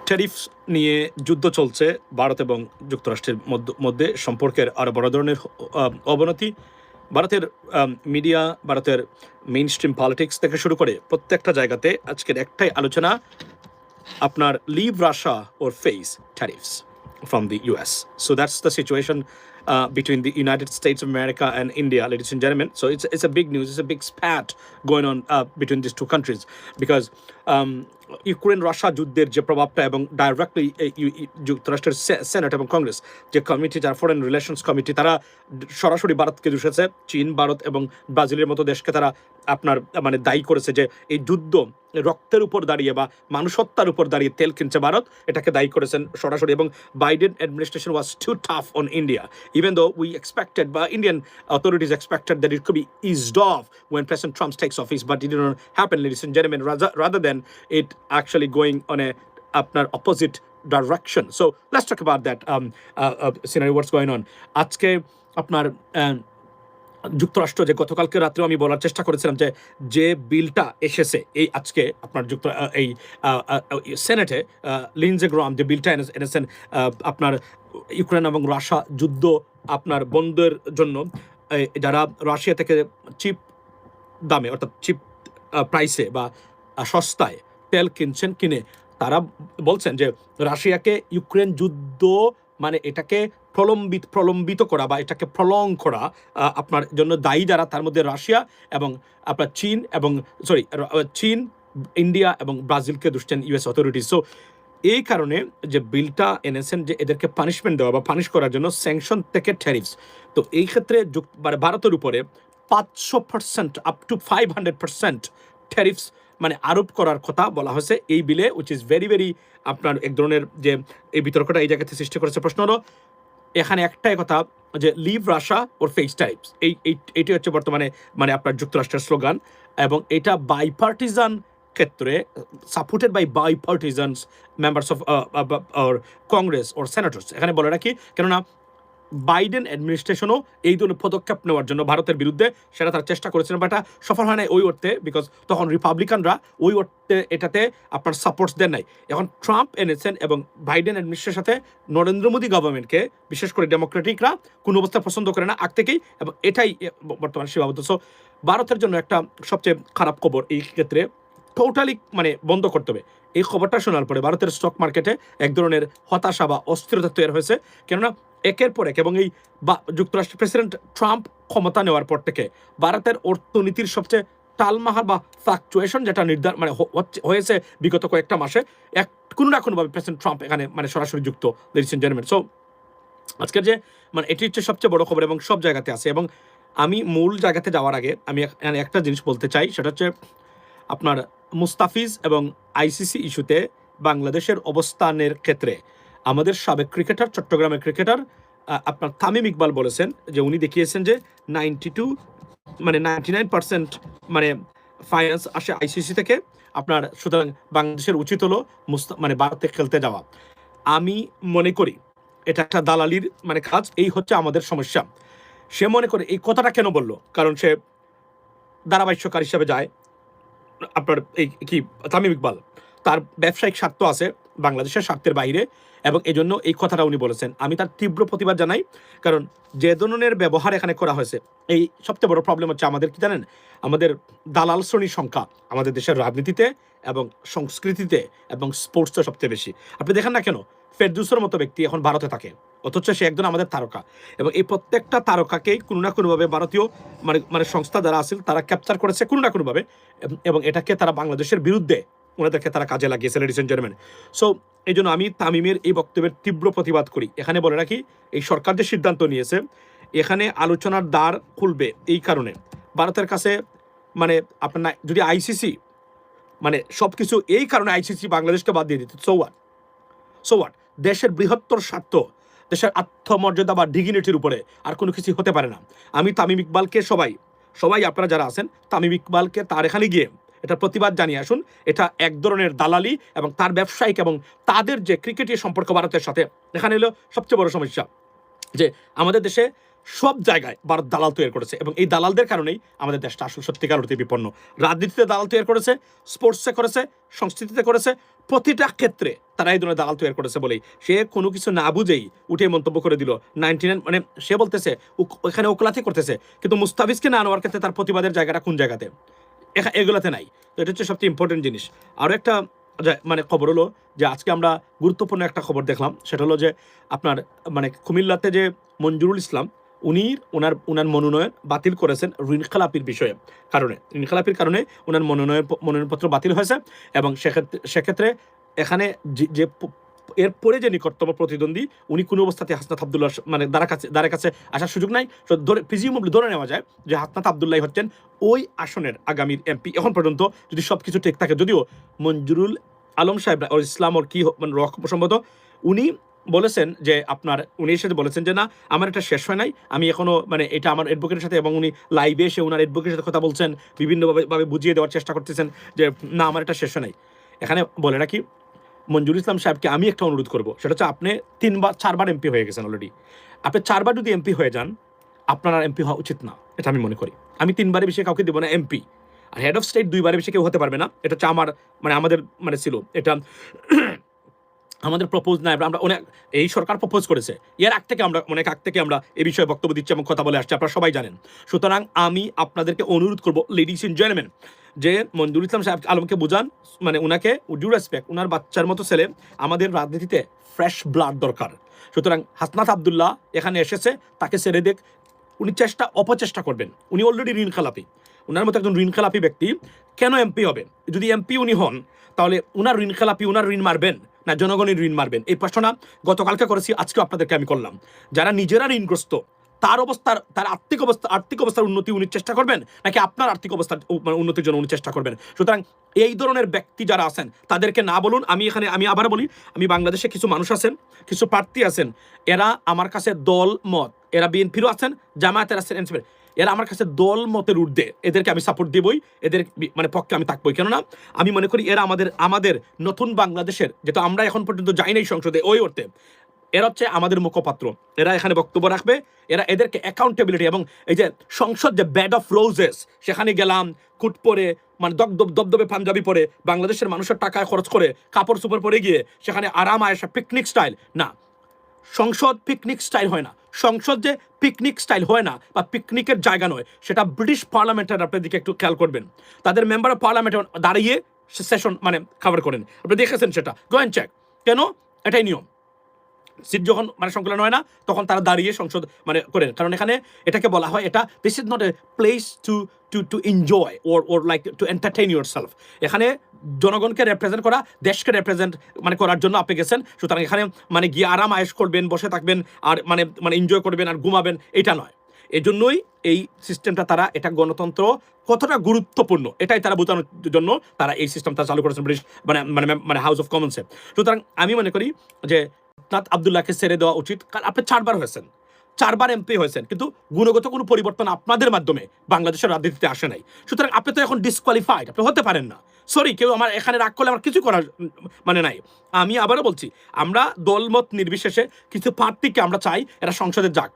Tariffs নিয়ে যুদ্ধ চলছে ভারত এবং যুক্তরাষ্ট্রের মধ্যে সম্পর্কের আরও বড় ধরনের অবনতি। ভারতের মিডিয়া, ভারতের মেইন স্ট্রিম পলিটিক্স থেকে শুরু করে প্রত্যেকটা জায়গাতে আজকের একটাই আলোচনা, আপনার leave Russia or face tariffs from the US. So that's the situation between the United States of America and India, ladies and gentlemen. So it's a big news, it's a big spat going on between these two countries because Ukraine Russia যুদ্ধের যে প্রভাবটা এবং directly যুক্তরাষ্ট্রের senate এবং কংগ্রেস যে committee, যারা foreign relations committee, তারা সরাসরি ভারতকে দোষেছে। চীন, ভারত এবং ব্রাজিলের মতো দেশকে তারা আপনার মানে দায়ী করেছে যে এই যুদ্ধ রক্তের উপর দাঁড়িয়ে বা মানুষত্বার উপর দাঁড়িয়ে তেল কিনছে ভারত, এটাকে দায়ী করেছেন সরাসরি। এবং Biden administration was too tough on India, even though we expected বা Indian authorities expected that it could be eased of when President Trump takes office, but it did not happen, ladies and gentlemen, rather than it actually going on a opposite direction. So let's talk about that scenario, what's going on. আজকে আপনার যুক্তরাষ্ট্র যে গতকালকে রাত্রেও আমি বলার চেষ্টা করেছিলাম যে বিলটা এসেছে এই আজকে আপনার এই সেনেটে, লিন্ডসে গ্রাহাম যে বিলটা এনেছেন আপনার ইউক্রেন এবং রাশিয়া যুদ্ধ আপনার বন্ধের জন্য, যারা রাশিয়া থেকে চিপ দামে অর্থাৎ চিপ প্রাইসে বা সস্তায় তেল কিনে তারা বলছেন যে রাশিয়াকে ইউক্রেন যুদ্ধ মানে এটাকে প্রলম্বিত করা বা এটাকে প্রলং করা আপনার জন্য দায়ী যারা, তার মধ্যে রাশিয়া এবং আপনার চীন, ইন্ডিয়া এবং ব্রাজিলকে দুষছেন ইউএস অথরিটিজ। সো এই কারণে যে বিলটা এনেছেন যে এদেরকে পানিশমেন্ট দেওয়া বা পানিশ করার জন্য স্যাংশন থেকে ট্যারিফস, তো এই ক্ষেত্রে ভারতের উপরে 500% আপ টু 500% ট্যারিফস মানে আরোপ করার কথা বলা হয়েছে এই বিলে, উইচ ইজ ভেরি ভেরি আপনার এক ধরনের যে এই বিতর্কটা এই জায়গাতে সৃষ্টি করেছে। প্রশ্ন হলো এখানে একটাই কথা যে leave Russia or face tariffs, এইটি হচ্ছে বর্তমানে মানে আপনার যুক্তরাষ্ট্রের স্লোগান, এবং এটা বাইপার্টিজান ক্ষেত্রে supported by bipartisans members of Congress or senators. এখানে বলে রাখি, কেননা বাইডেন অ্যাডমিনিস্ট্রেশনও এই ধরনের পদক্ষেপ নেওয়ার জন্য ভারতের বিরুদ্ধে সেটা তারা চেষ্টা করেছিলেন, বাট সফল হয় নাই ওই অর্থে, বিকজ তখন রিপাবলিকানরা ওই অর্থে এটাতে আপনার সাপোর্টস দেন নাই। এখন ট্রাম্প এনেছেন এবং বাইডেন অ্যাডমিনিস্ট্রেশনের সাথে নরেন্দ্র মোদী গভর্নমেন্টকে বিশেষ করে ডেমোক্রেটিকরা কোনো অবস্থা পছন্দ করে না আগ থেকেই, এবং এটাই বর্তমানে সীমাবদ্ধ। সো ভারতের জন্য একটা সবচেয়ে খারাপ খবর এই ক্ষেত্রে, টোটালি মানে বন্ধ করতে হবে। এই খবরটা শোনার পরে ভারতের স্টক মার্কেটে এক ধরনের হতাশা বা অস্থিরতা তৈরি হয়েছে, কেননা একের পর এক এবং এই যুক্তরাষ্ট্রের প্রেসিডেন্ট ট্রাম্প ক্ষমতা নেওয়ার পর থেকে ভারতের অর্থনীতির সবচেয়ে টালমাহার বা ফ্লাকচুয়েশন যেটা মানে হয়েছে বিগত কয়েকটা মাসে, কোনো না কোনোভাবে প্রেসিডেন্ট ট্রাম্প এখানে মানে সরাসরি যুক্ত, লেডিস এন্ড জেন্টলম্যান। সো আজকের যে মানে এটি হচ্ছে সবচেয়ে বড় খবর এবং সব জায়গাতে আছে। এবং আমি মূল জায়গাতে যাওয়ার আগে আমি একটা জিনিস বলতে চাই, সেটা হচ্ছে আপনার মুস্তাফিজ এবং আইসিসি ইস্যুতে বাংলাদেশের অবস্থানের ক্ষেত্রে আমাদের সাবেক ক্রিকেটার, চট্টগ্রামের ক্রিকেটার আপনার তামিম ইকবাল বলেছেন যে উনি দেখিয়েছেন যে 99% মানে ফাইন্যান্স আসে আইসিসি থেকে আপনার, সুতরাং বাংলাদেশের উচিত হলো মানে ভারতে খেলতে যাওয়া। আমি মনে করি এটা একটা দালালির মানে কাজ, এই হচ্ছে আমাদের সমস্যা। সে মনে করে এই কথাটা কেন বললো, কারণ সে ধারাভাষ্যকার হিসাবে যায় আপনার এই কি তামিম ইকবাল, তার ব্যবসায়িক স্বার্থ আছে বাংলাদেশের স্বার্থের বাইরে, এবং এই জন্য এই কথাটা উনি বলেছেন। আমি তার তীব্র প্রতিবাদ জানাই, কারণ যে ধরনের ব্যবহার এখানে করা হয়েছে, এই সবচেয়ে বড় প্রবলেম হচ্ছে আমাদের কি জানেন, আমাদের দালাল শ্রেণীর সংখ্যা আমাদের দেশের রাজনীতিতে এবং সংস্কৃতিতে এবং স্পোর্টসে সবচেয়ে বেশি। আপনি দেখেন না কেন ফেরদৌসের মতো ব্যক্তি এখন ভারতে থাকে, অথচ সে একজন আমাদের তারকা, এবং এই প্রত্যেকটা তারকাকেই কোনো না কোনোভাবে ভারতীয় মানে সংস্থা যারা আছে তারা ক্যাপচার করেছে কোনো না কোনোভাবে, এবং এটাকে তারা বাংলাদেশের বিরুদ্ধে ওনাদেরকে তারা কাজে লাগিয়েছে, লেডিস এন্ড জেন্টলম্যান। সো এই জন্য আমি তামিমের এই বক্তব্যের তীব্র প্রতিবাদ করি। এখানে বলে রাখি, এই সরকার যে সিদ্ধান্ত নিয়েছে এখানে আলোচনার দ্বার খুলবে এই কারণে, ভারতের কাছে মানে আপনার যদি আইসিসি মানে সব কিছু এই কারণে আইসিসি বাংলাদেশকে বাদ দিয়ে দিত, সো হোয়াট, দেশের বৃহত্তর স্বার্থ, দেশের আত্মমর্যাদা বা ডিগনিটির উপরে আর কোনো কিছু হতে পারে না। আমি তামিম ইকবালকে সবাই আপনারা যারা আছেন তামিম ইকবালকে তার এখানে গিয়ে এটা প্রতিবাদ জানিয়ে আসুন। এটা এক ধরনের দালালি এবং তার ব্যবসায়িক এবং তাদের যে ক্রিকেটের সম্পর্ক ভারতের সাথে, এখানে হলো সবচেয়ে বড় সমস্যা যে আমাদের দেশে সব জায়গায় ভারত দালাল তৈরি করেছে এবং এই দালালদের কারণেই আমাদের দেশটা আসলে সত্যিকার অর্থে বিপন্ন। রাজনীতিতে দালাল তৈরি করেছে, স্পোর্টসে করেছে, সংস্কৃতিতে করেছে, প্রতিটা ক্ষেত্রে তারা এই ধরনের দালাল তৈরি করেছে বলেই সে কোনো কিছু না বুঝেই উঠে মন্তব্য করে দিল 99, মানে সে বলতেছে এখানে ওকলাতি করতেছে, কিন্তু মুস্তাফিজকে না আনোয়ার ক্ষেত্রে তার প্রতিবাদের জায়গাটা কোন জায়গাতে? এগুলোতে নাই। তো এটা হচ্ছে সবচেয়ে ইম্পর্টেন্ট জিনিস। আরও একটা মানে খবর হলো যে আজকে আমরা গুরুত্বপূর্ণ একটা খবর দেখলাম, সেটা হলো যে আপনার মানে কুমিল্লাতে যে মঞ্জুরুল ইসলাম ওনার মনোনয়ন বাতিল করেছেন ঋণখেলাপির বিষয়ে কারণে। ঋণখেলাপির কারণে ওনার মনোনয়নপত্র বাতিল হয়েছে এবং সেক্ষেত্রে এখানে যে এরপরে যে নিকটতম প্রতিদ্বন্দ্বী উনি কোনো অবস্থাতে হাসনাত আবদুল্লাহ মানে দ্বারের কাছে আসার সুযোগ নাই। প্রিজিউমেবলি ধরে নেওয়া যায় যে হাসনাত আবদুল্লাহ হচ্ছেন ওই আসনের আগামীর এমপি এখন পর্যন্ত, যদি সব কিছু ঠিক থাকে। যদিও মঞ্জুরুল আলম সাহেব ইসলাম ওর কি মানে সম্ভবত উনি বলেছেন যে উনি এসে বলেছেন যে না আমার এটা শেষ হয় নাই, আমি এখনো মানে এটা আমার অ্যাডভোকেটের সাথে, এবং উনি লাইভে এসে ওনার অ্যাডভোকেটের সাথে কথা বলছেন, বিভিন্নভাবে বুঝিয়ে দেওয়ার চেষ্টা করতেছেন যে না আমার এটা শেষ হয় নাই। এখানে বলে রাখি মঞ্জুরুল ইসলাম সাহেবকে আমি একটা অনুরোধ করবো, সেটা হচ্ছে আপনি 4বার এমপি হয়ে গেছেন অলরেডি। আপনি 4বার যদি এমপি হয়ে যান আপনার আর এমপি হওয়া উচিত না, এটা আমি মনে করি। আমি 3বারের বেশি কাউকে দেবো না এমপি, আর হেড অফ স্টেট 2বারের বেশি কেউ হতে পারবে না। এটা হচ্ছে আমাদের ছিল এটা আমাদের প্রপোজ না, আমরা অনেক এই সরকার প্রপোজ করেছে, এর অনেক আগ থেকে আমরা এই বিষয়ে বক্তব্য দিচ্ছি এবং কথা বলে আসছি, আপনারা সবাই জানেন। সুতরাং আমি আপনাদেরকে অনুরোধ করবো লেডিস এন্ড জেন্টলম্যান, যে মঞ্জুরুল ইসলাম সাহেব আলমকে বোঝান, মানে উনাকে ডিউ রেসপেক্ট, উনার বাচ্চার মতো ছেলে, আমাদের রাজনীতিতে ফ্রেশ ব্লাড দরকার। সুতরাং হাসনাত আবদুল্লাহ এখানে এসেছে, তাকে ছেড়ে দেখ, উনি অপচেষ্টা করবেন, উনি অলরেডি ঋণ খেলাপি। উনার মতো একজন ঋণ খেলাপি ব্যক্তি কেন এমপি হবে? যদি এমপি উনি হন তাহলে উনার ঋণ খেলাপি, উনার ঋণ মারবেন না জনগণের ঋণ মারবেন? এই প্রশ্নটা গতকালকে করেছি, আজকেও আপনাদেরকে আমি করলাম। যারা নিজেরা ঋণগ্রস্ত তার আর্থিক অবস্থার উন্নতি উনি চেষ্টা করবেন, নাকি আপনার আর্থিক অবস্থার উন্নতির জন্য উনি চেষ্টা করবেন? সুতরাং এই ধরনের ব্যক্তি যারা আছেন তাদেরকে না বলুন। আমি আবার বলি, আমি বাংলাদেশে কিছু মানুষ আছেন, কিছু প্রার্থী আছেন, এরা আমার কাছে দল মত, এরা বিএনপিরও আছেন, জামায়াতের আছেন, এনসিপির, এরা আমার কাছে দল মতের ঊর্ধ্বে, এদেরকে আমি সাপোর্ট দেবই, এদের মানে পক্ষে আমি থাকবই। কেননা আমি মনে করি এরা আমাদের নতুন বাংলাদেশের, যেটা আমরা এখন পর্যন্ত যাই নাই সংসদে ওই অর্থে, এরা হচ্ছে আমাদের মুখপাত্র, এরা এখানে বক্তব্য রাখবে, এদেরকে অ্যাকাউন্টেবিলিটি, এবং এই যে সংসদ যে বেড অফ রোজেস, সেখানে গেলাম কুট পরে, মানে দবদবে পাঞ্জাবি পরে, বাংলাদেশের মানুষের টাকা খরচ করে কাপড় চোপড় পরে গিয়ে সেখানে আরাম আয়েশা পিকনিক স্টাইল না, সংসদ পিকনিক স্টাইল হয় না। সংসদ যে পিকনিক স্টাইল হয় না বা পিকনিকের জায়গা নয়, সেটা ব্রিটিশ পার্লামেন্টের, আপনার দিকে একটু খেয়াল করবেন, তাদের মেম্বার অফ পার্লামেন্টে দাঁড়িয়ে সেশন মানে কভার করেন, আপনি দেখেছেন সেটা, গো অ্যান্ড চেক। কেন? এটাই নিয়ম। সিট যখন মানে সংকলন হয় না তখন তারা দাঁড়িয়ে সংসদ মানে করেন, কারণ এখানে এটাকে বলা হয়, এটা this is not a place to enjoy or like to entertain your self. এখানে জনগণকে রিপ্রেজেন্ট করা, দেশকে রিপ্রেজেন্ট মানে করার জন্য আপনি গেছেন। সুতরাং এখানে মানে গিয়ে আরাম আয়েশ করবেন, বসে থাকবেন আর মানে এনজয় করবেন আর ঘুমাবেন, এটা নয়। এজন্যই এই সিস্টেমটা, তারা এটা গণতন্ত্র কতটা গুরুত্বপূর্ণ এটাই তারা বোঝানোর জন্য তারা এই সিস্টেমটা চালু করেছেন, ব্রিটিশ মানে হাউস অফ কমন্সে। সুতরাং আমি মনে করি যে হাসনাত আবদুল্লাহকে ছেড়ে দেওয়া উচিত, কারণ আপনি 4বার হয়েছেন, 4বার এমপি হয়েছেন, কিন্তু গুণগত কোনো পরিবর্তন আপনাদের মাধ্যমে বাংলাদেশের রাজনীতিতে আসে নাই। সুতরাং আপনি তো এখন ডিসকোয়ালিফাইড, আপনি হতে পারেন না। সরি, কেউ আমার এখানে রাগ করলে আমার কিছু করার মানে নাই। আমি আবারও বলছি, আমরা দলমত নির্বিশেষে কিছু প্রার্থীকে আমরা চাই এরা সংসদে যাক,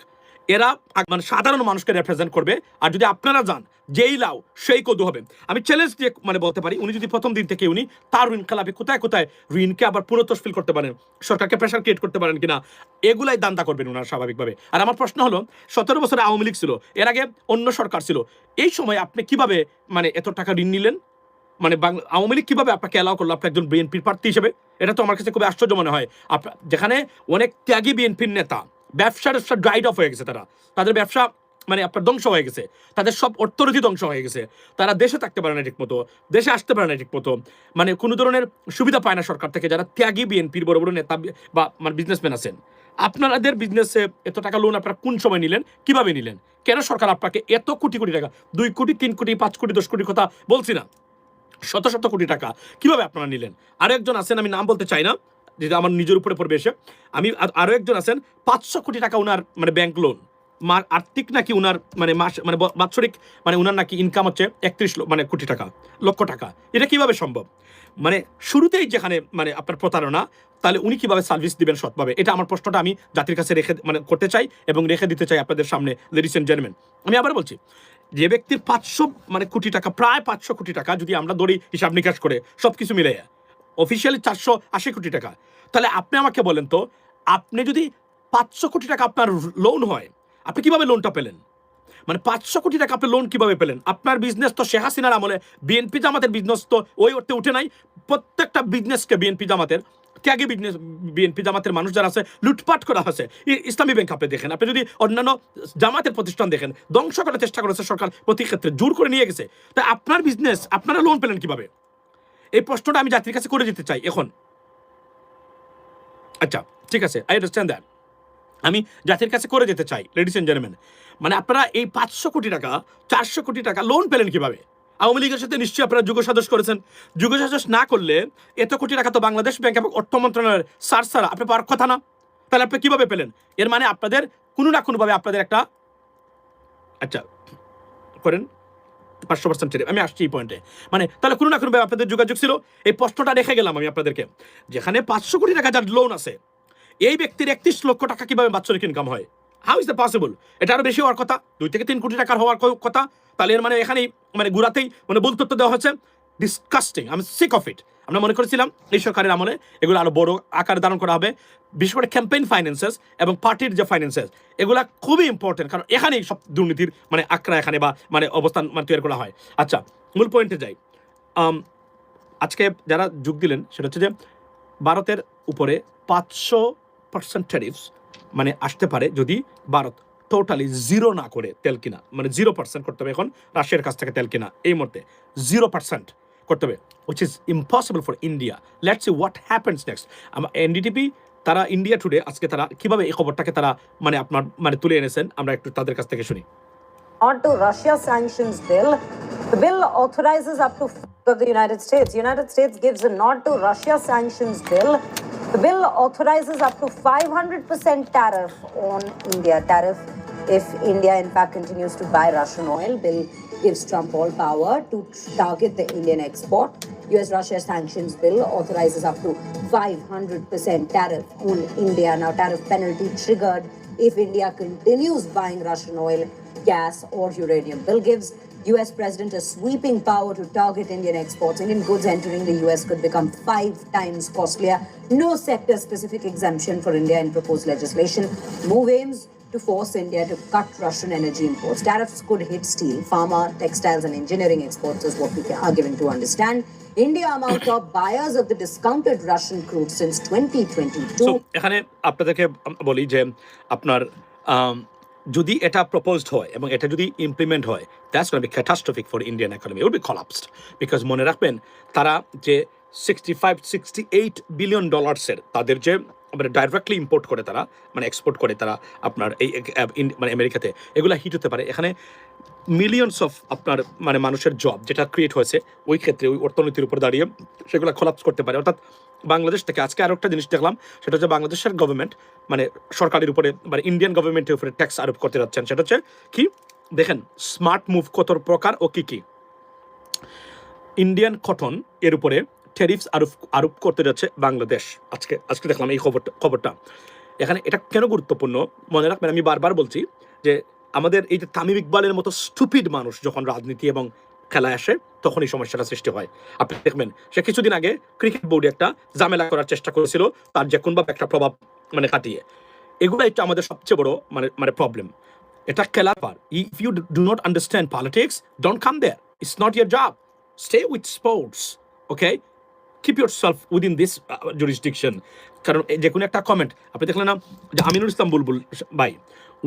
এরা মানে সাধারণ মানুষকে রিপ্রেজেন্ট করবে। আর যদি আপনারা যান, যেই লাও সেই কদু হবে। আমি চ্যালেঞ্জ দিয়ে মানে বলতে পারি, উনি যদি প্রথম দিন থেকে উনি তার ঋণ খেলাপি কোথায় ঋণকে আবার পুনঃতশফিল করতে পারেন, সরকারকে প্রেশার ক্রিয়েট করতে পারেন কিনা, এগুলাই দান্দা করবেন ওনারা স্বাভাবিকভাবে। আর আমার প্রশ্ন হলো, 17 বছরে আওয়ামী লীগ ছিল, এর আগে অন্য সরকার ছিল, এই সময় আপনি কিভাবে মানে এত টাকা ঋণ নিলেন? মানে আওয়ামী লীগ কিভাবে আপনাকে অ্যালাউ করলো আপনি একজন বিএনপির প্রার্থী হিসেবে? এটা তো আমার কাছে খুবই আশ্চর্য মনে হয়। যেখানে অনেক ত্যাগী বিএনপির নেতা, ব্যবসার ড্রাইড অফ হয়ে গেছে, তাদের ব্যবসা মানে আপনার ধ্বংস হয়ে গেছে, তাদের সব অর্থনীতি ধ্বংস হয়ে গেছে, তারা দেশে থাকতে পারে না ঠিক মতো, দেশে আসতে পারে না ঠিক মতো, মানে কোনো ধরনের সুবিধা পায় না সরকার থেকে, যারা ত্যাগী বিএনপির বড় বড় নেতা বা মানে বিজনেসম্যান আছেন। আপনাদের বিজনেসে এত টাকা লোন আপনারা কোন সময় নিলেন, কিভাবে নিলেন? কেন সরকার আপনাকে এত কোটি কোটি টাকা, 2 কোটি 3 কোটি 5 কোটি 10 কোটির কথা বলছি না, শত শত কোটি টাকা কিভাবে আপনারা নিলেন? আরো একজন আছেন, আমি নাম বলতে চাই না, যেটা আমার নিজের উপরে পড়বে এসে, আরো একজন আছেন 500 কোটি টাকা উনার মানে ব্যাংক লোন, আর্থিক নাকি উনার মানে মাস মানে বাৎসরিক মানে উনার নাকি ইনকাম হচ্ছে 31 মানে কোটি টাকা, লক্ষ টাকা। এটা কিভাবে সম্ভব? মানে শুরুতেই যেখানে মানে আপনার প্রতারণা, তাহলে উনি কিভাবে সার্ভিস দিবেন সৎভাবে? এটা আমার প্রশ্নটা আমি জাতির কাছে রেখে মানে করতে চাই এবং রেখে দিতে চাই আপনাদের সামনে, লেডিস এন্ড জেন্টলম্যান। আমি আবার বলছি, যে ব্যক্তির 500 মানে কোটি টাকা, প্রায় 500 কোটি টাকা যদি আমরা ধরি হিসাব নিকাশ করে সব কিছু মিলে, অফিসিয়ালি 480 কোটি টাকা, তাহলে আপনি আমাকে বলেন তো, আপনি যদি 500 কোটি টাকা আপনার লোন হয়, আপনি কিভাবে লোনটা পেলেন? মানে 500 কোটি টাকা আপনি লোন কিভাবে পেলেন? আপনার বিজনেস তো শেখ হাসিনার আমলে, বিএনপি জামাতের বিজনেস তো ওই অর্থে উঠে নাই। প্রত্যেকটা বিজনেসকে বিএনপি জামাতের ত্যাগী বিজনেস, বিএনপি জামাতের মানুষ যারা আছে লুটপাট করা হয়েছে। ইসলামী ব্যাংক আপনি দেখেন, আপনি যদি অন্যান্য জামাতের প্রতিষ্ঠান দেখেন, ধ্বংস করার চেষ্টা করেছে সরকার, প্রতি ক্ষেত্রে জোর করে নিয়ে গেছে। তাই আপনার বিজনেস, আপনারা লোন পেলেন কিভাবে? এই প্রশ্নটা আমি জাতির কাছে করে যেতে চাই এখন। আচ্ছা ঠিক আছে, আই আন্ডারস্ট্যান্ড দ্যাট। আমি জাতির কাছে করে যেতে চাই, লেডিস এন্ড জেন্টলম্যান, মানে আপনারা এই 500 কোটি টাকা, 400 কোটি টাকা লোন পেলেন কিভাবে? আওয়ামী লীগের সাথে নিশ্চয়ই আপনারা যুগ সাজস করেছেন। যুগ সাজস না করলে এত কোটি টাকা তো বাংলাদেশ ব্যাংক এবং অর্থ মন্ত্রণালয়ের সার সারা আপনি পাওয়ার কথা না। তাহলে আপনি কিভাবে পেলেন? এর মানে আপনাদের কোনো না কোনোভাবে আপনাদের একটা, আচ্ছা করেন 500% ছেড়ে আমি আসছি এই পয়েন্টে, মানে তাহলে কোনো না কোনোভাবে আপনাদের যোগাযোগ ছিল। এই প্রশ্নটা রেখে গেলাম আমি আপনাদেরকে, যেখানে 500 কোটি টাকা যার লোন আছে, এই ব্যক্তির 31 লক্ষ টাকা কিভাবে বাৎসরিক ইনকাম হয়? How is the possible? এটা আরো বেশি হওয়ার কথা, 2 থেকে 3 কোটি টাকার হওয়ার কথা। তাহলে এর মানে এখানেই মানে গুড়াতেই মানে ভুল তথ্য দেওয়া হচ্ছে। ডিসকাস্টিং, আমি সিক অফ ইট। আমরা মনে করেছিলাম এই সরকারের আমলে এগুলো আরো বড় আকার ধারণ করা হবে, বিশেষ করে ক্যাম্পেইন ফাইন্যান্সেস এবং পার্টির যে ফাইন্যান্সেস, এগুলা খুবই ইম্পর্টেন্ট, কারণ এখানেই সব দুর্নীতির মানে আঁকড়া এখানে বা মানে অবস্থান মানে তৈরি করা হয়। আচ্ছা মূল পয়েন্টে যাই। আজকে যারা যোগ দিলেন সেটা হচ্ছে যে ভারতের উপরে 500% ট্যারিফস মানে আসতে পারে যদি ভারত টোটালি জিরো না করে তেল কিনা, মানে 0% করতে হবে এখন রাশিয়ার কাছ থেকে তেল কিনা, এই মুহূর্তে 0% করতে হবে, which is impossible for India. Let's see what happens next. NDTV তারা ইন্ডিয়া টুডে আজকে তারা কিভাবে এই খবরটাকে তারা মানে আপনার মানে তুলে এনেছেন, আমরা একটু তাদের কাছ থেকে শুনি। On to Russia sanctions bill. The bill authorizes up to of the United States. The United States gives a nod to Russia sanctions bill. The bill authorizes up to 500% tariff on India. Tariff if India in fact continues to buy Russian oil. Bill gives Trump all power to target the Indian export. US-Russia sanctions bill authorizes up to 500% tariff on India. Now tariff penalty triggered if India continues buying Russian oil, gas or uranium. Bill gives US President a sweeping power to target Indian exports. Indian goods entering the US could become 5 times costlier. No sector-specific exemption for India in proposed legislation. Move aims to force India to cut Russian energy imports. Tariffs could hit steel, pharma, textiles and engineering exports is what we are given to understand. India among top buyers of the discounted Russian crude since 2022. So, এখানে আপনাদেরকে বলি যে আপনার যদি এটা proposed হয় এবং এটা যদি ইমপ্লিমেন্ট হয়, that's gonna be catastrophic for Indian economy. It will be collapsed, because মনে রাখবেন তারা যে 65-68 বিলিয়ন ডলার্সের তাদের যে মানে ডাইরেক্টলি ইম্পোর্ট করে তারা মানে এক্সপোর্ট করে তারা আপনার এই মানে আমেরিকাতে, এগুলো হিট হতে পারে। এখানে মিলিয়নস অফ আপনার মানে মানুষের জব যেটা ক্রিয়েট হয়েছে ওই ক্ষেত্রে ওই অর্থনীতির উপর দাঁড়িয়ে সেগুলো কলাপস করতে পারে। অর্থাৎ বাংলাদেশ থেকে আজকে আরও একটা জিনিস দেখলাম, সেটা হচ্ছে বাংলাদেশের গভর্নমেন্ট মানে সরকারের উপরে মানে ইন্ডিয়ান গভর্নমেন্টের উপরে ট্যাক্স আরোপ করতে যাচ্ছেন। সেটা হচ্ছে কি দেখেন, স্মার্ট মুভ কত প্রকার ও কি কি। ইন্ডিয়ান কটন এর উপরে ট্যারিফস আরোপ করতে যাচ্ছে বাংলাদেশ। আজকে দেখলাম এই খবরটা। এখানে এটা কেন গুরুত্বপূর্ণ মনে রাখবেন, আমি বারবার বলছি যে আমাদের এই যে তামিম ইকবালের মতো স্টুপিড মানুষ যখন রাজনীতি এবং খেলায় আসে তখন এই সমস্যাটা সৃষ্টি হয়। আপনি দেখবেন সে কিছুদিন আগে ক্রিকেট বোর্ডে একটা ঝামেলা করার চেষ্টা করেছিল তার যে কোনভাবে একটা প্রভাব মানে কাটিয়ে। এগুলো এটা আমাদের সবচেয়ে বড় মানে প্রবলেম। এটা খেলার পার। If you do not understand politics, don't come there, it's not your job. Stay with sports, okay? Keep yourself within this jurisdiction. কারণ যে কোনো একটা কমেন্ট আপনি দেখলেন না যে আমিনুল ইসলাম বুলবুল ভাই,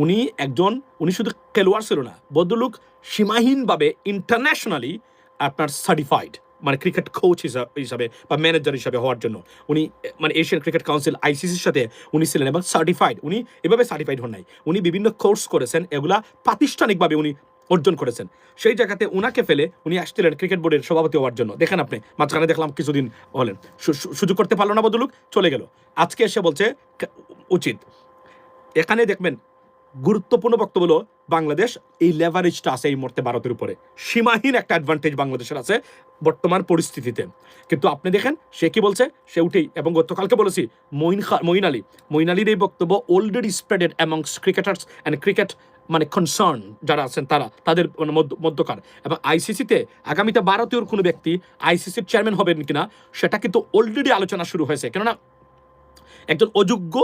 উনি শুধু খেলোয়াড় ছিল না, বদলুক সীমাহীনভাবে ইন্টারন্যাশনালি আপনার সার্টিফাইড মানে ক্রিকেট কোচ হিসাবে বা ম্যানেজার হিসাবে হওয়ার জন্য উনি মানে এশিয়ান ক্রিকেট কাউন্সিল আইসিসির সাথে উনি ছিলেন এবং সার্টিফাইড। উনি এভাবে সার্টিফাইড হন নাই, উনি বিভিন্ন কোর্স করেছেন, এগুলা প্রাতিষ্ঠানিকভাবে উনি অর্জন করেছেন। সেই জায়গাতে উনাকে ফেলে উনি আসছিলেন ক্রিকেট বোর্ডের সভাপতি হওয়ার জন্য। দেখেন আপনি মাঝখানে দেখলাম কিছুদিন হলেন, সুযোগ করতে পারলো না, বদলুক চলে গেল। আজকে এসে বলছে উচিত। এখানে দেখবেন গুরুত্বপূর্ণ বক্তব্য হলো বাংলাদেশ এই লেভারেজটা আছে এই মুহূর্তে ভারতের উপরে, সীমাহীন একটা অ্যাডভান্টেজ বাংলাদেশের আছে বর্তমান পরিস্থিতিতে। কিন্তু আপনি দেখেন সে কি বলছে, সে উঠেই, এবং গতকালকে বলেছি মঈন আলীর এই বক্তব্য already spreaded amongst cricketers and cricket মানে কনসার্ন যারা আছেন তাদের মানে মধ্যকার, এবং আইসিসিতে আগামীতে ভারতীয় কোনো ব্যক্তি আইসিসির চেয়ারম্যান হবেন কিনা সেটা কিন্তু অলরেডি আলোচনা শুরু হয়েছে। কেননা একজন অযোগ্য,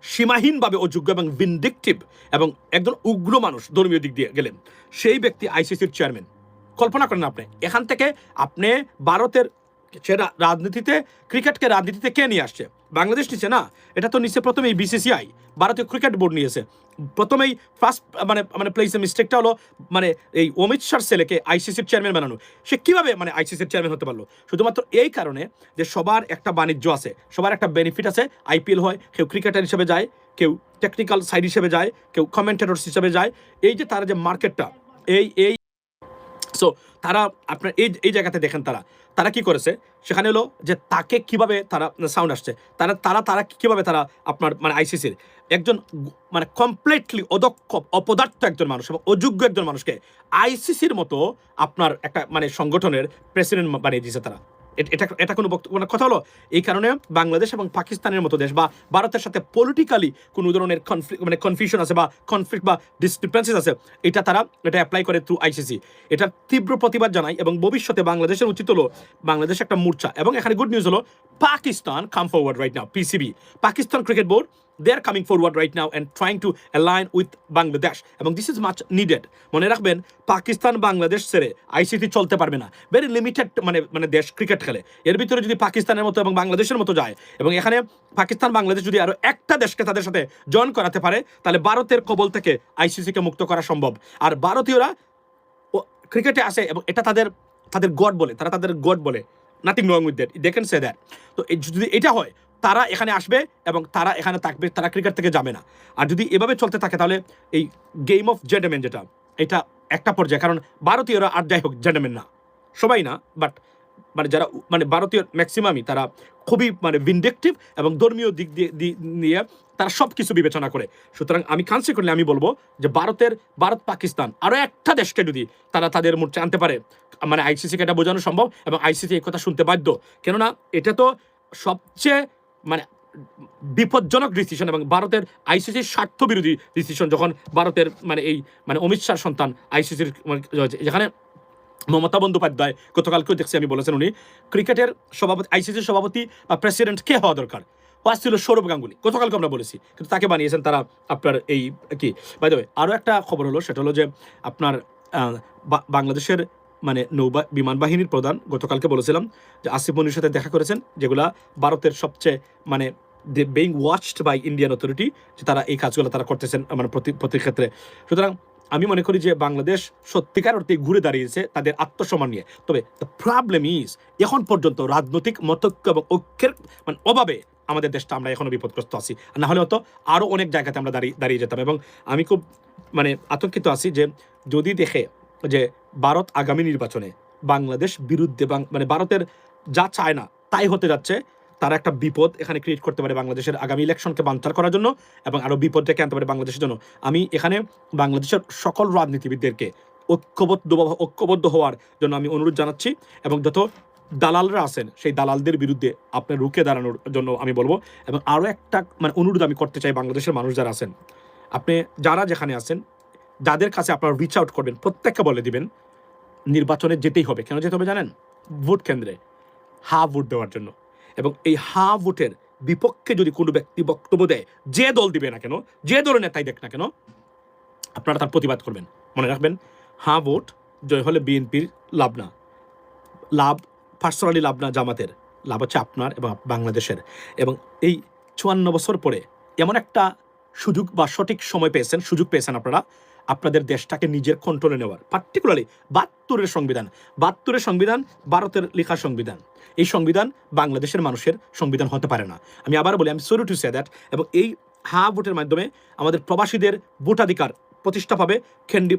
সীমাহীনভাবে অযোগ্য এবং ভিনডিকটিভ এবং একজন উগ্র মানুষ ধর্মীয় দিক দিয়ে গেলেন, সেই ব্যক্তি আইসিসির চেয়ারম্যান। কল্পনা করেন আপনি, এখান থেকে আপনি ভারতের রাজনীতিতে, ক্রিকেটকে রাজনীতিতে কে নিয়ে আসছে? বাংলাদেশ নিচ্ছে না, এটা তো নিচ্ছে প্রথমেই বিসিসিআই, ভারতীয় ক্রিকেট বোর্ড নিয়েছে প্রথমেই। ফার্স্ট মানে প্লেসের মিস্টেকটা হলো মানে এই অমিত শাহর ছেলেকে আইসিসির চেয়ারম্যান বানানো। সে কিভাবে মানে আইসিসির চেয়ারম্যান হতে পারলো? শুধুমাত্র এই কারণে যে সবার একটা বাণিজ্য আছে, সবার একটা বেনিফিট আছে। আইপিএল হয়, কেউ ক্রিকেটার হিসেবে যায়, কেউ টেকনিক্যাল সাইড হিসেবে যায়, কেউ কমেন্টেটর হিসেবে যায়। এই যে তারা যে মার্কেটটা, এই সো তারা আপনার এই জায়গাতে দেখেন তারা কি করেছে, সেখানে হলো যে তাকে কিভাবে তারা সাউন্ড আসছে, তারা কিভাবে তারা আপনার মানে আইসিসির একজন মানে কমপ্লিটলি অদক্ষ অপদার্থ একজন মানুষ এবং অযোগ্য একজন মানুষকে আইসিসির মতো আপনার একটা মানে সংগঠনের প্রেসিডেন্ট বানিয়ে দিয়েছে তারা। এটা কোনো মানে কথা হলো? এই কারণে বাংলাদেশ এবং পাকিস্তানের মতো দেশ বা ভারতের সাথে পলিটিক্যালি কোনো ধরনের কনফিউশন আছে বা কনফ্লিক্ট বা ডিসক্রিপেন্সিস আছে, এটা অ্যাপ্লাই করে থ্রু আইসিসি। এটার তীব্র প্রতিবাদ জানাই, এবং ভবিষ্যতে বাংলাদেশের উচিত হলো বাংলাদেশ একটা মোর্চা। এবং এখানে গুড নিউজ হলো Pakistan come forward right now, PCB Pakistan cricket board, they are coming forward right now and trying to align with Bangladesh, এবং this is much needed. মনে রাখবেন, পাকিস্তান বাংলাদেশ ছেড়ে আইসিসি চলতে পারবে না। ভেরি লিমিটেড মানে দেশ ক্রিকেট খেলে, এর ভিতরে যদি পাকিস্তানের মতো এবং বাংলাদেশের মতো যায়, এবং এখানে পাকিস্তান বাংলাদেশ যদি আরো একটা দেশকে তাদের সাথে জয়েন করাতে পারে, তাহলে ভারতের কবল থেকে আইসিসিকে মুক্ত করা সম্ভব। আর ভারতীয়রা ক্রিকেটে আসে এবং এটা তাদের গড বলে, তাদের গড বলে, nothing wrong with that, they can say that. তো যদি এটা হয়, তারা এখানে আসবে এবং তারা এখানে থাকবে, তারা ক্রিকেট থেকে যাবে না। আর যদি এভাবে চলতে থাকে, তাহলে এই গেম অফ জেন্টলম্যান যেটা, এটা একটা পর্যায়ে, কারণ ভারতীয়রা আর যাই হোক জেন্টলম্যান না, সবাই না, বাট মানে যারা মানে ভারতীয় ম্যাক্সিমামই তারা খুবই মানে ভিনডিকটিভ এবং ধর্মীয় দিক নিয়ে তারা সব কিছু বিবেচনা করে। সুতরাং আমি কনসিকুয়েন্টলি আমি বলবো যে ভারত পাকিস্তান আরও একটা দেশকে যদি তারা তাদের মোর্চা আনতে পারে, মানে আইসিসিকে এটা বোঝানো সম্ভব এবং আইসিসি এই কথা শুনতে বাধ্য। কেননা এটা তো সবচেয়ে মানে বিপজ্জনক ডিসিশন এবং ভারতের আইসিসির স্বার্থ বিরোধী ডিসিশন, যখন ভারতের মানে এই মানে অমিত শাহর সন্তান আইসিসির যেখানে মমতা বন্দ্যোপাধ্যায় গতকালকেও দেখছি আমি বলেছেন, উনি ক্রিকেটের সভাপতি, আইসিসির সভাপতি বা প্রেসিডেন্ট কে হওয়া দরকার, ছিল সৌরভ গাঙ্গুলি, গতকালকে আমরা বলেছি, কিন্তু তাকে বানিয়েছেন তারা আপনার এই কি। বাই দ্য ওয়ে, আরও একটা খবর হলো, সেটা হলো যে আপনার বাংলাদেশের মানে বিমান বাহিনীর প্রধান গতকালকে বলেছিলাম যে আসিফ মনির সাথে দেখা করেছেন, যেগুলা ভারতের সবচেয়ে মানে being watched by Indian authority, যে তারা এই কাজগুলো তারা করতেছেন মানে প্রতি ক্ষেত্রে। সুতরাং আমি মনে করি যে বাংলাদেশ সত্যিকার অর্থে ঘুরে দাঁড়িয়েছে তাদের আত্মসম্মান নিয়ে। তবে দ্য প্রবলেম ইজ, এখন পর্যন্ত রাজনৈতিক মতৈক্য এবং ঐক্যের মানে অভাবে আমাদের দেশটা আমরা এখনো বিপদগ্রস্ত আছি। না হলে হয়তো আরও অনেক জায়গাতে আমরা দাঁড়িয়ে যেতাম। এবং আমি খুব মানে আতঙ্কিত আছি যে যদি দেখে যে ভারত আগামী নির্বাচনে বাংলাদেশ বিরুদ্ধে মানে ভারতের যা চায় না তাই হতে যাচ্ছে, তারা একটা বিপদ এখানে ক্রিয়েট করতে পারে বাংলাদেশের আগামী ইলেকশনকে বানচাল করার জন্য এবং আরও বিপদ ডেকে আনতে পারে বাংলাদেশের জন্য। আমি এখানে বাংলাদেশের সকল রাজনীতিবিদদেরকে ঐক্যবদ্ধ হওয়ার জন্য আমি অনুরোধ জানাচ্ছি, এবং যত দালালরা আছেন সেই দালালদের বিরুদ্ধে আপনি রুখে দাঁড়ানোর জন্য আমি বলবো। এবং আরও একটা মানে অনুরোধ আমি করতে চাই, বাংলাদেশের মানুষ যারা আছেন, আপনি যারা যেখানে আছেন, যাদের কাছে আপনারা রিচ আউট করবেন, প্রত্যেককে বলে দিবেন নির্বাচনে যেতেই হবে। কেন যেতে হবে জানেন? ভোট কেন্দ্রে ভোট দেওয়ার জন্য। এবং এই ভোটের বিপক্ষে যদি কোনো ব্যক্তি বক্তব্য দেয়, যে দল দিবে না কেন, যে দলের নেতাই দেখ না কেন, আপনারা তার প্রতিবাদ করবেন। মনে রাখবেন, ভোট জয় হলে বিএনপির লাভ না, পার্সোনালি লাভ না, জামাতের লাভ হচ্ছে আপনার এবং বাংলাদেশের। এবং এই 54 বছর পরে এমন একটা সুযোগ বা সঠিক সময় সুযোগ পেয়েছেন আপনারা আপনাদের দেশটাকে নিজের কন্ট্রোলে নেওয়ার। পার্টিকুলারলি 72-এর সংবিধান ভারতের লেখা সংবিধান। এই সংবিধান বাংলাদেশের মানুষের সংবিধান হতে পারে না। আমি আবার বলি, আমি সরি টু সে দ্যাট। এবং এই ভোটের মাধ্যমে আমাদের প্রবাসীদের ভোটাধিকার প্রতিষ্ঠা পাবে,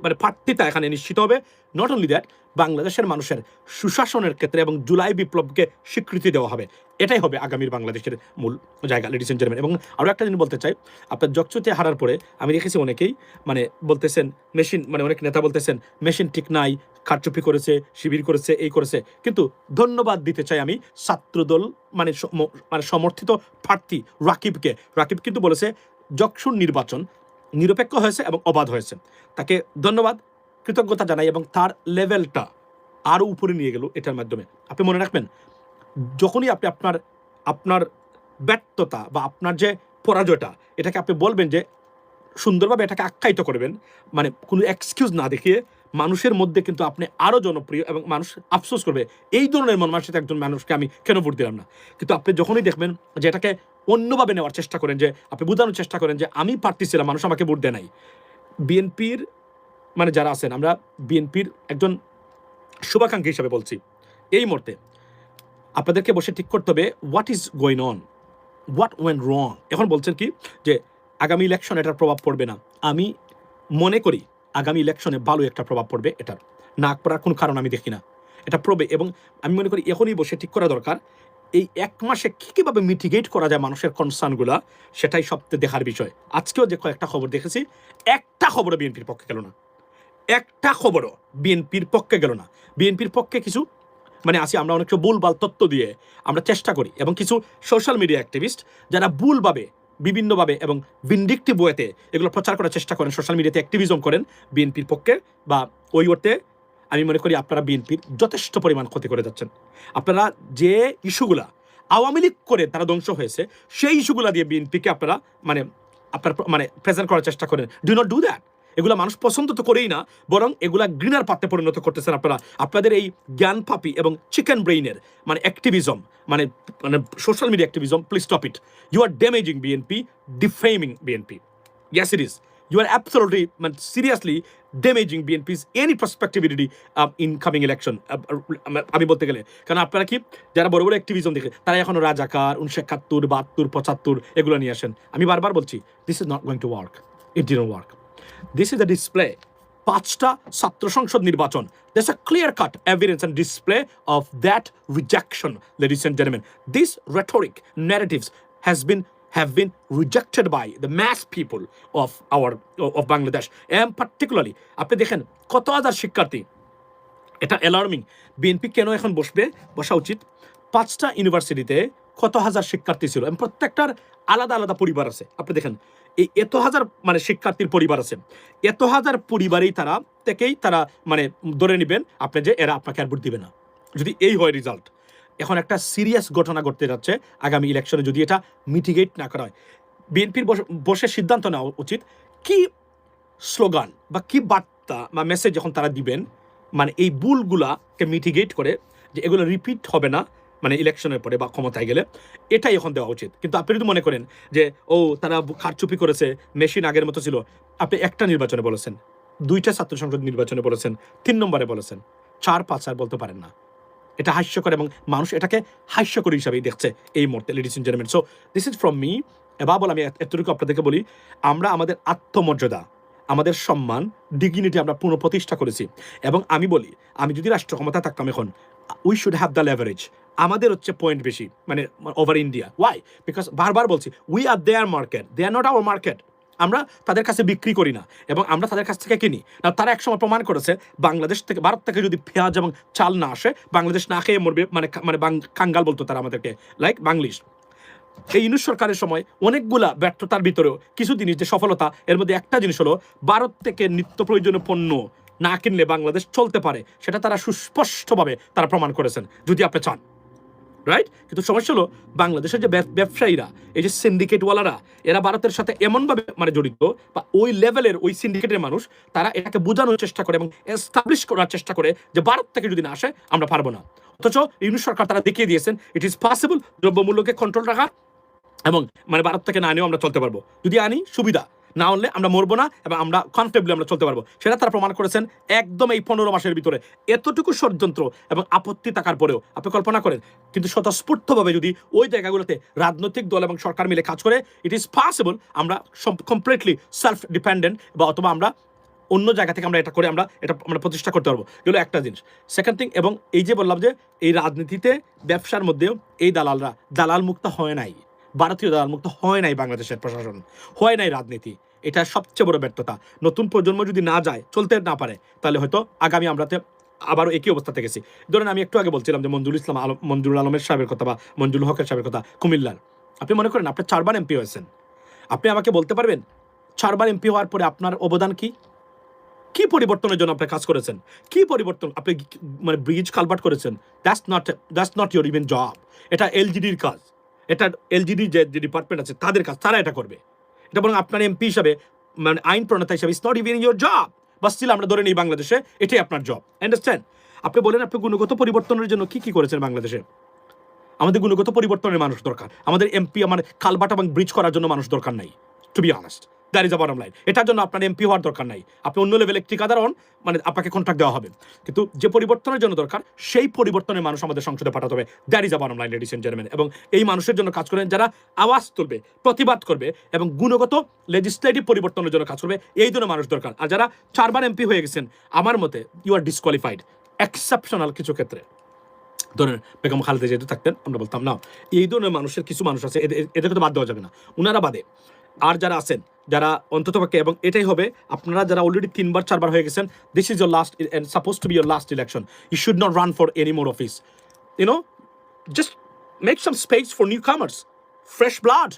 মানে প্রার্থিতা এখানে নিশ্চিত হবে। নট অনলি দ্যাট, বাংলাদেশের মানুষের সুশাসনের ক্ষেত্রে এবং জুলাই বিপ্লবকে স্বীকৃতি দেওয়া হবে। এটাই হবে আগামীর বাংলাদেশের মূল জায়গা, লেডিস এন্ড জেন্টলম্যান। এবং আরও একটা জিনিস বলতে চাই, আপনার জগচুতে হারার পরে আমি দেখেছি অনেকেই মানে বলতেছেন মেশিন, মানে অনেক নেতা বলতেছেন মেশিন ঠিক নাই, কারচুপি করেছে, শিবির করেছে, এই করেছে। কিন্তু ধন্যবাদ দিতে চাই আমি ছাত্রদল মানে মানে সমর্থিত প্রার্থী রাকিবকে। রাকিব কিন্তু বলেছে যকসুর নির্বাচন নিরপেক্ষ হয়েছে এবং অবাধ হয়েছে। তাকে ধন্যবাদ, কৃতজ্ঞতা জানাই এবং তার লেভেলটা আরও উপরে নিয়ে গেল এটার মাধ্যমে। আপনি মনে রাখবেন, যখনই আপনি আপনার ব্যর্থতা বা আপনার যে পরাজয়টা, এটাকে আপনি বলবেন যে সুন্দরভাবে এটাকে আখ্যায়িত করবেন, মানে কোনো এক্সকিউজ না দেখিয়ে, মানুষের মধ্যে কিন্তু আপনি আরও জনপ্রিয় এবং মানুষ আফসোস করবে এই ধরনের মন মানসিকতার একজন মানুষকে আমি কেন ভোট দিলাম না। কিন্তু আপনি যখনই দেখবেন যে এটাকে অন্যভাবে নেওয়ার চেষ্টা করেন, যে আপনি বোঝানোর চেষ্টা করেন যে আমি প্রার্থী ছিলাম, মানুষ আমাকে ভোট দেয় নাই। বিএনপির মানে যারা আছেন, আমরা বিএনপির একজন শুভাকাঙ্ক্ষী হিসাবে বলছি, এই মুহূর্তে আপনাদেরকে বসে ঠিক করতে হবে what is going on, what went রং। এখন বলছেন কি যে আগামী ইলেকশন এটার প্রভাব পড়বে না। আমি মনে করি আগামী ইলেকশনে ভালো একটা প্রভাব পড়বে, এটার না পড়ার কোনো কারণ আমি দেখি না, এটা পড়বে। এবং আমি মনে করি এখনই বসে ঠিক করা দরকার এই এক মাসে কীভাবে মিটিগেট করা যায় মানুষের কনসার্নগুলা, সেটাই সবচেয়ে দেখার বিষয়। আজকেও যে কয়েকটা খবর দেখেছি, একটা খবরও বিএনপির পক্ষে গেল না, একটা খবরও বিএনপির পক্ষে গেল না। বিএনপির পক্ষে কিছু মানে আসি আমরা অনেক ভুলভাল তথ্য দিয়ে আমরা চেষ্টা করি, এবং কিছু সোশ্যাল মিডিয়া অ্যাক্টিভিস্ট যারা ভুলভাবে বিভিন্নভাবে এবং ভিন্ডিকটিভ ওয়েতে এগুলো প্রচার করার চেষ্টা করেন, সোশ্যাল মিডিয়াতে অ্যাক্টিভিজম করেন বিএনপির পক্ষে বা ওই অর্থে আমি মনে করি আপনারা বিএনপির যথেষ্ট পরিমাণ ক্ষতি করে যাচ্ছেন। আপনারা যে ইস্যুগুলা আওয়ামী লীগ করে তারা ধ্বংস হয়েছে, সেই ইস্যুগুলা দিয়ে বিএনপিকে আপনারা মানে প্রেজেন্ট করার চেষ্টা করেন। Do not do that. এগুলা মানুষ পছন্দ তো করেই না, বরং এগুলা ঘৃণার পাত্রে পরিণত করতেছেন আপনারা। আপনাদের এই জ্ঞান পাপি এবং চিকেন ব্রেইনের মানে অ্যাক্টিভিজম, মানে মানে social media activism, please stop it. You are damaging BNP, defaming BNP. Yes, it is. You are absolutely, seriously damaging BNP's any prospectivity in coming election. আমি বলতে গেলে, কারণ আপনারা কি যারা বড় বড় অ্যাক্টিভিজম দেখে তারা এখনো রাজাকার 1971, 72, 75 এগুলো নিয়ে আসেন। আমি বারবার বলছি this is not going to work, it didn't work. This is the display. 5টা ছাত্র সংসদ নির্বাচন, there's a clear cut evidence and display of that rejection, ladies and gentlemen. This rhetoric narratives have been rejected by the mass people of Bangladesh, and particularly আপনি দেখেন কত হাজার শিক্ষার্থী, এটা অ্যালার্মিং। বিএনপি কেন এখন বসা উচিত? 5টা ইউনিভার্সিটিতে কত হাজার শিক্ষার্থী ছিল, এবং প্রত্যেকটার আলাদা আলাদা পরিবার আছে। আপনি দেখেন এই এত হাজার মানে শিক্ষার্থীর পরিবার আছে, এত হাজার পরিবারেই তারা মানে ধরে নেবেন আপনি যে এরা আপনাকে আর ভোট দিবে না, যদি এই হয় রেজাল্ট। এখন একটা সিরিয়াস ঘটনা ঘটতে যাচ্ছে আগামী ইলেকশনে, যদি এটা মিটিগেট না করা হয়। বিএনপির বসে সিদ্ধান্ত নেওয়া উচিত কি স্লোগান বা কি বার্তা বা মেসেজ যখন তারা দিবেন, মানে এই ভুলগুলাকে মিটিগেট করে যে এগুলো রিপিট হবে না মানে ইলেকশনের পরে বা ক্ষমতায় গেলে, এটাই এখন দেওয়া উচিত। কিন্তু আপনি যদি মনে করেন যে তারা কারচুপি করেছে, মেশিন আগের মতো ছিল, আপনি একটা নির্বাচনে বলেছেন, 2টা ছাত্র সংসদ নির্বাচনে বলেছেন, 3 নম্বরে বলেছেন, 4, 5 আর বলতে পারেন না। এটা হাস্যকর এবং মানুষ এটাকে হাস্যকর হিসাবেই দেখছে এই মুহূর্তে, ladies and gentleman. So this is from me. এবার আমি এতটুকু আপনাদেরকে বলি, আমরা আমাদের আত্মমর্যাদা, আমাদের সম্মান, ডিগনিটি আমরা পুনঃপ্রতিষ্ঠা করেছি। এবং আমি বলি, আমি যদি রাষ্ট্র ক্ষমতা থাকতাম এখন, we should have the leverage. আমাদের হচ্ছে পয়েন্ট বেশি মানে ওভার ইন্ডিয়া। ওয়াই? বিকজ বারবার বলছি we are their market, they are not our market. আমরা তাদের কাছে বিক্রি করি না এবং আমরা তাদের কাছ থেকে কিনি না। তারা একসময় প্রমাণ করেছে বাংলাদেশ থেকে, ভারত থেকে যদি পেঁয়াজ এবং চাল না আসে, বাংলাদেশ না খেয়ে মরবে, মানে কাঙ্গাল বলতো তারা আমাদেরকে, লাইক বাংলিশ। এই ইউনূস সরকারের সময় অনেকগুলা ব্যর্থতার ভিতরেও কিছু জিনিস যে সফলতা, এর মধ্যে একটা জিনিস হলো ভারত থেকে নিত্য প্রয়োজনীয় পণ্য না কিনলে বাংলাদেশ চলতে পারে, সেটা তারা সুস্পষ্টভাবে তারা প্রমাণ করেছেন, যদি আপনি চান, রাইট? কিন্তু সমস্যা হলো বাংলাদেশের যে ব্যবসায়ীরা, এই যে সিন্ডিকেটওয়ালারা, এরা ভারতের সাথে এমনভাবে মানে জড়িত, বা ওই লেভেলের ওই সিন্ডিকেটের মানুষ, তারা এটাকে বোঝানোর চেষ্টা করে এবং এস্টাবলিশ করার চেষ্টা করে যে ভারত থেকে যদি না আসে আমরা পারবো না। অথচ ইউনূস সরকার তারা দেখিয়ে দিয়েছেন ইট ইজ পসিবল দ্রব্যমূল্যকে কন্ট্রোল রাখা, এবং মানে ভারত থেকে না আনিও আমরা চলতে পারবো, যদি আনি সুবিধা, না হলে আমরা মরবো না এবং আমরা কমফর্টেবলি আমরা চলতে পারবো। সেটা তারা প্রমাণ করেছেন একদম এই 15 মাসের ভিতরে। এতটুকু ষড়যন্ত্র এবং আপত্তি থাকার পরেও আপনি কল্পনা করেন, কিন্তু স্বতঃস্ফূর্তভাবে যদি ওই জায়গাগুলোতে রাজনৈতিক দল এবং সরকার মিলে কাজ করে, ইট ইজ পসিবল আমরা কমপ্লিটলি সেলফ ডিপেন্ডেন্ট, বা অথবা আমরা অন্য জায়গা থেকে আমরা এটা করে আমরা প্রতিষ্ঠা করতে পারবো, এগুলো একটা জিনিস। সেকেন্ড থিং, এবং এই যে বললাম যে এই রাজনীতিতে ব্যবসার মধ্যেও এই দালালরা দালাল মুক্ত হয় নাই, ভারতীয় দালাল মুক্ত হয় নাই, বাংলাদেশের প্রশাসন হয় নাই, রাজনীতি এটা সবচেয়ে বড় ব্যর্থতা। নতুন প্রজন্ম যদি না যায়, চলতে না পারে, তাহলে হয়তো আগামী আমরাতে আবারও একই অবস্থাতে গেছি। ধরেন আমি একটু আগে বলছিলাম যে মঞ্জুরুল আলমের সাহেবের কথা বা মঞ্জুরুল হকের সাহেবের কথা, কুমিল্লার। আপনি মনে করেন আপনি 4বার এমপি হয়েছেন, আপনি আমাকে বলতে পারবেন 4বার এমপি হওয়ার পরে আপনার অবদান কি? কি পরিবর্তনের জন্য আপনি কাজ করেছেন? কি পরিবর্তন আপনি মানে ব্রিজ কালভার্ট করেছেন? That's not your even job. এটা এলজিডির কাজ, এটা এলজিডি যে ডিপার্টমেন্ট আছে তাদের কাজ, তারা এটা করবে। এটা বরং আপনার এমপি হিসাবে, মানে আইন প্রণেতা হিসাবে, it's not even your job. বা স্টিল আমরা ধরে নিই বাংলাদেশে এটাই আপনার জব। আন্ডারস্ট্যান্ড? আপনি বলেন আপনি গুণগত পরিবর্তনের জন্য কি করেছেন বাংলাদেশে? আমাদের গুণগত পরিবর্তনের মানুষ দরকার, আমাদের এমপি আমার কালভার্ট এবং ব্রিজ করার জন্য মানুষ দরকার নাই, to be honest. That is a bottom line. এটার জন্য আপনার এমপি হওয়ার দরকার নাই, আপনি অন্য লেভেলে ঠিকাদার হন, মানে আপনাকে কন্ট্রাক্ট দেওয়া হবে। কিন্তু যে পরিবর্তনের জন্য দরকার, সেই পরিবর্তনের মানুষ আমাদের সংসদে পাঠাতে হবে। That is a bottom line, ladies and gentleman. এবং এই মানুষের জন্য কাজ করেন যারা আওয়াজ তুলবে, প্রতিবাদ করবে এবং গুণগত লেজিসলেটিভ পরিবর্তনের জন্য কাজ করবে, এই ধরনের মানুষ দরকার। আর যারা 4বার এমপি হয়ে গেছেন, আমার মতে ইউ আর ডিসকোয়ালিফাইড, এক্সেপশনাল কিছু ক্ষেত্রে। ধরেন বেগম খালেদা যেহেতু থাকতেন, আমরা বলতাম না, এই ধরনের মানুষের কিছু মানুষ আছে, এদেরকে তো বাদ দেওয়া যাবে না, উনারা বাদে আর যারা আছেন, যারা অন্ততপক্ষে, এবং এটাই হবে, আপনারা যারা অলরেডি 3বার 4বার হয়ে গেছেন, this is your last and suppose to be your last election. You should not run for any more office, just make some space for newcomers, fresh blood.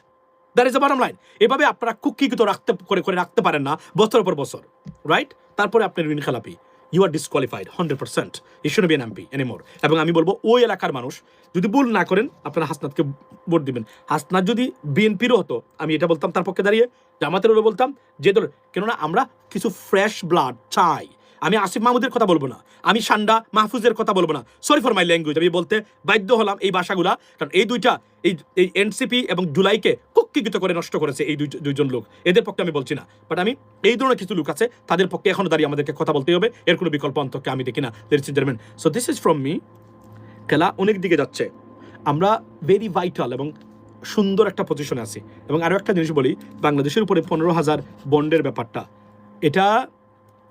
That is the bottom line. এভাবে আপনারা কুক্ষিগত করে রাখতে পারেন না বছরের পর বছর, রাইট? তারপরে আপনি ঋণ খেলাপি, you are disqualified 100%। You should be an MP anymore. এবং আমি বলবো ওই এলাকার মানুষ যদি ভুল না করেন, আপনারা হাসনাতকে ভোট দিবেন। হাসনাত যদি বিএনপিরও হতো, আমি এটা বলতাম তার পক্ষে দাঁড়িয়ে, জামাতেরও বলতাম যে কেননা আমরা কিছু ফ্রেশ ব্লাড চাই। আমি আসিফ মাহমুদের কথা বলবো না, আমি সান্ডা মাহফুজের কথা বলবো না, সরি ফর মাই ল্যাঙ্গুয়েজ, আমি বলতে বাধ্য হলাম এই ভাষাগুলা, কারণ এই দুইটা এই এনসিপি এবং জুলাইকে কুক্ষিগত করে নষ্ট করেছে এই দুইজন লোক। এদের পক্ষে আমি বলছি না, বাট আমি এই ধরনের কিছু লোক আছে, তাদের পক্ষে এখনো দাঁড়িয়ে আমাদেরকে কথা বলতে হবে, এর কোনো বিকল্প অন্তকে আমি দেখি না, ladies and gentleman. So this is from me. খেলা অনেক দিকে যাচ্ছে, আমরা ভেরি ভাইটাল এবং সুন্দর একটা পজিশনে আছি। এবং আরও একটা জিনিস বলি, বাংলাদেশের উপরে 15,000 বন্ডের ব্যাপারটা, এটা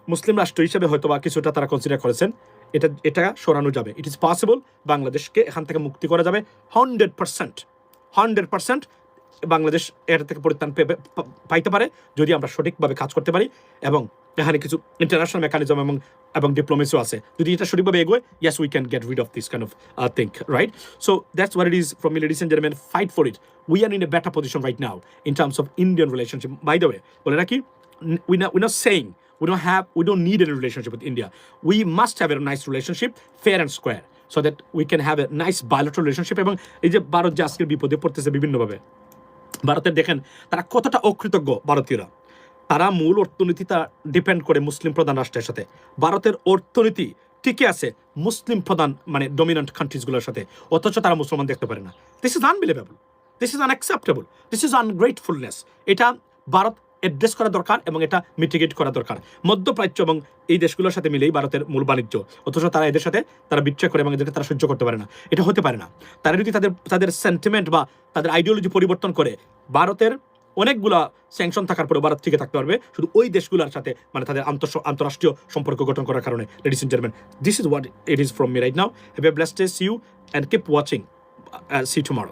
মুসলিম রাষ্ট্র হিসেবে হয়তো বা কিছুটা তারা কনসিডার করেছেন, এটা সরানো যাবে। ইট ইজ পসিবল, বাংলাদেশকে এখান থেকে মুক্তি করা যাবে 100%। বাংলাদেশ এটা থেকে পরিত্রাণ পাইতে পারে যদি আমরা সঠিকভাবে কাজ করতে পারি, এবং এখানে কিছু ইন্টারন্যাশনাল মেকানিজম এবং ডিপ্লোমেসিও আছে। যদি এটা সঠিকভাবে এগোয়, yes we can get rid of this kind of thing, right? So that's what it is from me, ladies and gentleman. Fight for it. We are in a better position right now in terms of Indian relationship. By the way, বলে রাখি, we're not saying we don't need any relationship with India. We must have a nice relationship, fair and square, so that we can have a nice bilateral relationship. এবং এই যে ভারত যে আজকের বিপদে পড়তেছে বিভিন্নভাবে, ভারতের দেখেন তারা কতটা অকৃতজ্ঞ ভারতীয়রা। তারা মূল অর্থনীতিটা ডিপেন্ড করে মুসলিম প্রধান রাষ্ট্রের সাথে। ভারতের অর্থনীতি টিকে আছে মুসলিম প্রধান মানে ডমিনেন্ট কান্ট্রিজগুলোর সাথে, অথচ তারা মুসলমান দেখতে পারে না। This is unbelievable, this is unacceptable, this is ungratefulness. এটা ভারত অ্যাড্রেস করা দরকার এবং এটা মিটিগেট করা দরকার। মধ্যপ্রাচ্য এবং এই দেশগুলোর সাথে মিলেই ভারতের মূল বাণিজ্য, অথচ তারা এদের সাথে তারা বিচ্ছেদ করে এবং এদেরকে তারা সহ্য করতে পারে না। এটা হতে পারে না। তারা যদি তাদের সেন্টিমেন্ট বা তাদের আইডিওলজি পরিবর্তন করে, ভারতের অনেকগুলা স্যাংশন থাকার পরে ভারত টিকে থাকতে পারবে শুধু ওই দেশগুলোর সাথে, মানে তাদের আন্তঃরাষ্ট্রীয় সম্পর্ক গঠন করার কারণে। Ladies and gentleman, this is what it is from me right now. Have a blessed day, see you and keep watching, see you tomorrow.